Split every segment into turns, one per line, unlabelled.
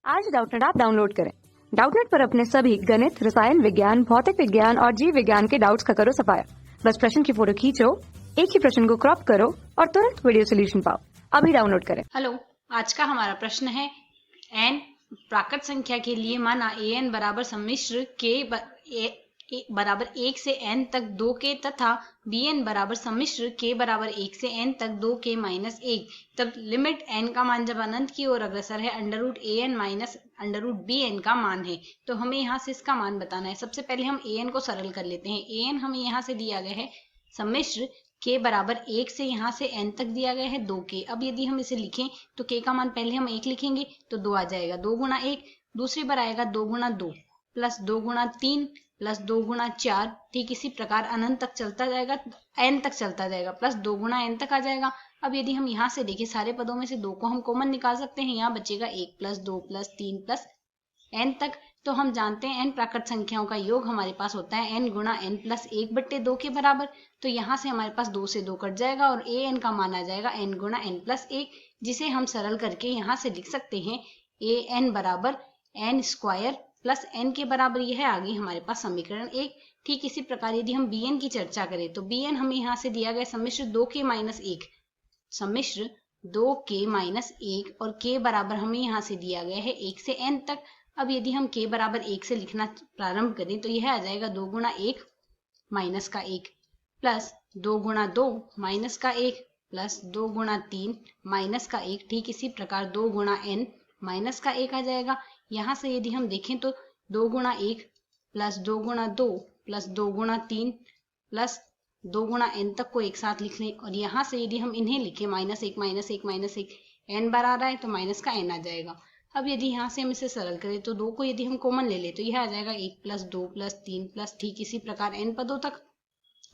आज Doubtnut app download करें। Doubtnut पर अपने सभी गणित, रसायन विज्ञान, भौतिक विज्ञान और जीव विज्ञान के डाउट्स का करो सफाया। बस प्रश्न की फोटो खींचो, एक ही प्रश्न को क्रॉप करो और तुरंत वीडियो सोल्यूशन पाओ। अभी डाउनलोड करें।
हेलो, आज का हमारा प्रश्न है n प्राकृत संख्या के लिए माना an बराबर सम्मिश्र k बराबर 1 से n तक 2k तथा bn बराबर सम्मिश्र k बराबर 1 से n तक 2k माइनस 1। तब लिमिट n का मान जब अनंत की ओर अग्रसर है under root an minus under root bn का मान है। तो हमें यहाँ से इसका मान बताना है। सबसे पहले हम an को सरल कर लेते हैं। an हमें यहाँ से दिया गया है सम्मिश्र k बराबर 1 से यहाँ से n तक दिया गया है 2k। अब यदि हम इसे लिखें तो k का मान पहले हम 1 लिखेंगे तो 2 आ जाएगा, 2 गुणा 1, दूसरी बार आएगा 2 गुणा 2 प्लस 2 गुणा 3 प्लस 2 गुणा 4। ठीक इसी प्रकार अनंत तक चलता जाएगा, n तक चलता जाएगा, प्लस 2 गुणा n तक आ जाएगा। अब यदि हम यहाँ से देखें सारे पदों में से 2 को हम कॉमन निकाल सकते हैं। यहाँ बचेगा 1 प्लस 2 प्लस 3 प्लस n तक। तो हम जानते हैं n प्राकृत संख्याओं का योग हमारे पास होता है n गुणा n प्लस 1/2 के बराबर। तो यहाँ से हमारे पास 2 से 2 कट जाएगा और an का मान आ जाएगा n गुणा n प्लस 1, जिसे हम सरल करके यहाँ से लिख सकते हैं an बराबर n स्क्वायर प्लस n के बराबर। यह आ गई हमारे पास समीकरण 1। ठीक इसी प्रकार यदि हम bn की चर्चा करें तो bn हमें यहाँ से दिया गया सम्मिश्र 2k माइनस 1, सम्मिश्र 2k माइनस 1 और k बराबर हमें यहाँ से दिया गया है 1 से n तक। अब यदि हम k बराबर 1 से लिखना प्रारंभ करें तो यह आ जाएगा 2 गुणा 1 माइनस का 1 प्लस 2 गुणा 2 माइनस का 1 प्लस 2 गुणा 3 माइनस का 1। ठीक इसी प्रकार 2 गुणा n माइनस का 1 आ जाएगा। यहाँ से यदि हम देखें तो 2 गुणा 1 प्लस 2 गुणा 2 प्लस 2 गुणा 3 प्लस 2 गुणा n तक को एक साथ लिख लें और यहाँ से यदि हम इन्हें लिखें माइनस 1 माइनस 1 माइनस 1, n बार आ रहा है तो माइनस का n आ जाएगा। अब यदि यहाँ से हम इसे सरल करें तो 2 को यदि हम कॉमन ले लें तो यह आ जाएगा 1 प्लस 2 प्लस 3 प्लस ठीक इसी प्रकार n पदों तक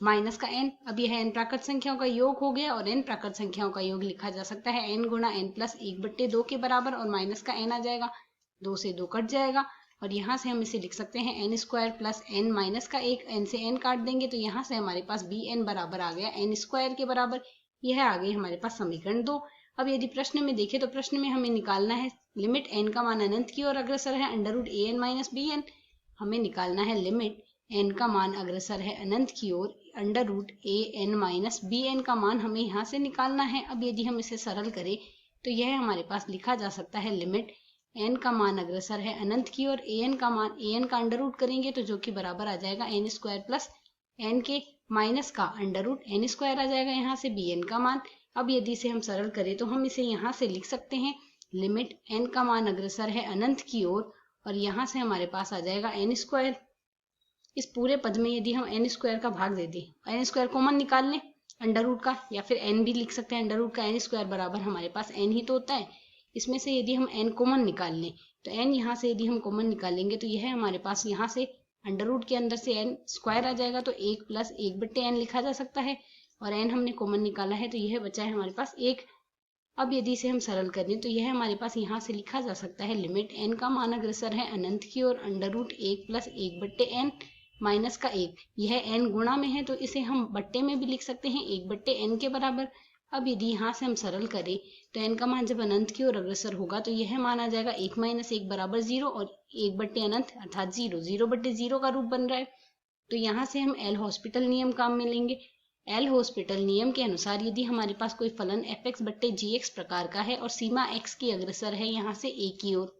माइनस का n। अब यह n प्राकृत संख्याओं का योग हो गया और n प्राकृत संख्याओं का योग लिखा जा सकता है n गुणा n प्लस 1/2 के बराबर और माइनस का n आ जाएगा, 2 से 2 कट जाएगा और यहाँ से हम इसे लिख सकते हैं n square plus n minus का 1। n से n काट देंगे तो यहाँ से हमारे पास bn बराबर आ गया n स्क्वायर के बराबर। यह आ गई हमारे पास समीकरण 2। अब यदि प्रश्न में देखें तो प्रश्न में हमें निकालना है लिमिट n का मान अनंत की ओर अग्रसर है under root an minus bn। हमें निकालना है लिमिट n का मान अग्रसर है अनंत की ओर under root an minus bn का मान हमें यहाँ से निकालना है। अब यदि हम इसे सरल करें तो यह हमारे पास लिखा जा सकता है लिमिट n का मान अग्रसर है अनंत की ओर an का मान an का अंडर रूट करेंगे तो जो कि बराबर आ जाएगा n स्क्वायर प्लस n के माइनस का अंडर रूट n स्क्वायर आ जाएगा यहाँ से bn का मान। अब यदि इसे हम सरल करें तो हम इसे यहाँ से लिख सकते हैं लिमिट n का मान अग्रसर है अनंत की ओर और यहाँ से हमारे पास आ जाएगा n स्क्वायर। इस पूरे पद में यदि हम n स्क्वायर का भाग दे दें, n स्क्वायर कॉमन निकाल लें अंडर रूट का, या फिर n भी लिख सकते हैं अंडर रूट का n स्क्वायर बराबर हमारे पास n ही तो होता है। इसमें से यदि हम n कॉमन निकाल लें तो n यहाँ से यदि हम कॉमन निकालेंगे तो यह हमारे पास यहाँ से अंडर रूट के अंदर से n स्क्वायर आ जाएगा तो 1 प्लस 1/n लिखा जा सकता है और n हमने कॉमन निकाला है तो यह बचा है हमारे पास 1। अब यदि इसे हम सरल करें तो यह हमारे पास यहाँ से लिखा जा सकता है लिमिट n का मान अग्रसर है अनंत की ओर under root 1 plus 1/n minus का 1। यह n गुणा में है तो इसे हम बट्टे में भी लिख सकते हैं 1/n के बराबर। अब यदि यहाँ से हम सरल करें तो n का मान जब अनंत की ओर अग्रसर होगा तो यह मान आ जाएगा 1 माइनस 1 बराबर 0 और 1/अनंत अर्थात 0, 0/0 का रूप बन रहा है। तो यहाँ से हम एल हॉस्पिटल नियम काम में लेंगे। एल हॉस्पिटल नियम के अनुसार यदि हमारे पास कोई फलन fx/gx प्रकार का है और सीमा x की अग्रसर है यहाँ से a की ओर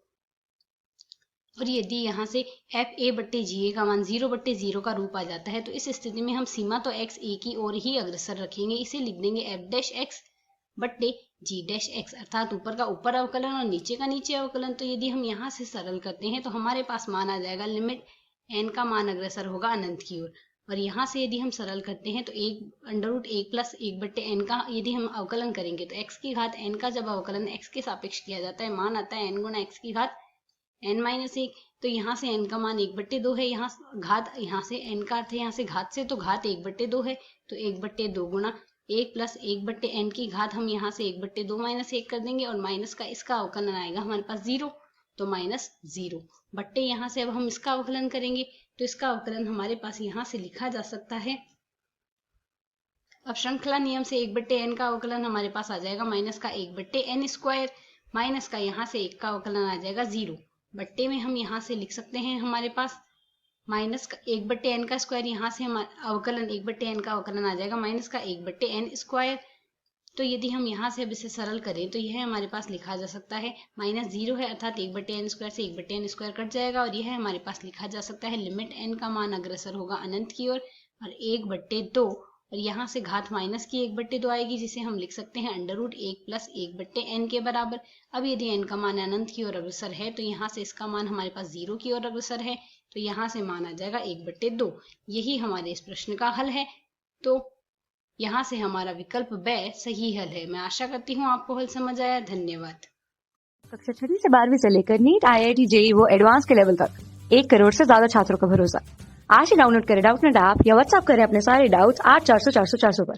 और यदि यहाँ से fa/ga का मान 0/0 का रूप आ जाता है तो इस स्थिति में हम सीमा तो x a की ओर ही अग्रसर रखेंगे। इसे लिख देंगे f'(x/g') अर्थात ऊपर का ऊपर अवकलन और नीचे का नीचे अवकलन। तो यदि हम यहाँ से सरल करते हैं तो हमारे पास मान आ जाएगा लिमिट n का मान अग्रसर होगा अनंत की ओर और यहाँ से यदि हम सरल करते हैं तो 1 अंडर रूट 1 प्लस 1/n का यदि हम अवकलन करेंगे तो x की घात n का जब अवकलन x के सापेक्ष किया जाता है मान आता है n गुना x की घात n माइनस 1। तो यहाँ से n का मान 1/2 है, यहाँ घात यहाँ से n का अर्थ है यहाँ से घात से तो घात 1/2 है तो 1/2 गुना 1 प्लस 1/n की घात हम यहाँ से 1/2 माइनस 1 कर देंगे और माइनस का इसका अवकलन आएगा हमारे पास 0 तो माइनस 0 बट्टे यहाँ से अब हम इसका अवकलन करेंगे तो इसका अवकलन हमारे पास यहाँ से लिखा जा सकता है। अब श्रृंखला नियम से 1/n का अवकलन हमारे पास आ जाएगा माइनस का 1/n स्क्वायर माइनस का यहाँ से 1 का अवकलन आ जाएगा 0, बट्टे में हम यहाँ से लिख सकते हैं हमारे पास माइनस का 1/n का स्क्वायर, यहाँ से हमारा अवकलन 1/n का अवकलन आ जाएगा माइनस का 1/n स्क्वायर। तो यदि हम यहाँ से अब इसे सरल करें तो यह हमारे पास लिखा जा सकता है -0 है अर्थात 1/n स्क्वायर से 1/n स्क्वायर कट जाएगा और यह हमारे पास लिखा जा सकता है लिमिट n का मान अग्रसर होगा अनंत की ओर और 1/2 और यहाँ से घात माइनस की 1/2 आएगी जिसे हम लिख सकते हैं √1 + 1/n के बराबर। अब यदि n का मान अनंत की ओर अग्रसर है तो यहाँ से इसका मान हमारे पास 0 की ओर अग्रसर है तो यहाँ से मान आ जाएगा 1/2। यही हमारे इस प्रश्न का हल है। तो यहाँ से हमारा विकल्प ब सही हल है। मैं आशा करती हूँ आपको हल समझ आया। धन्यवाद।
कक्षा 6 से 12वीं से लेकर नीट, IIT, JEE वो एडवांस के लेवल तक 1 करोड़ से ज्यादा छात्रों का भरोसा। आज ही डाउनलोड करें डाउटनेट ऐप या व्हाट्सएप करें अपने सारे डाउट्स 8400 400 400 पर।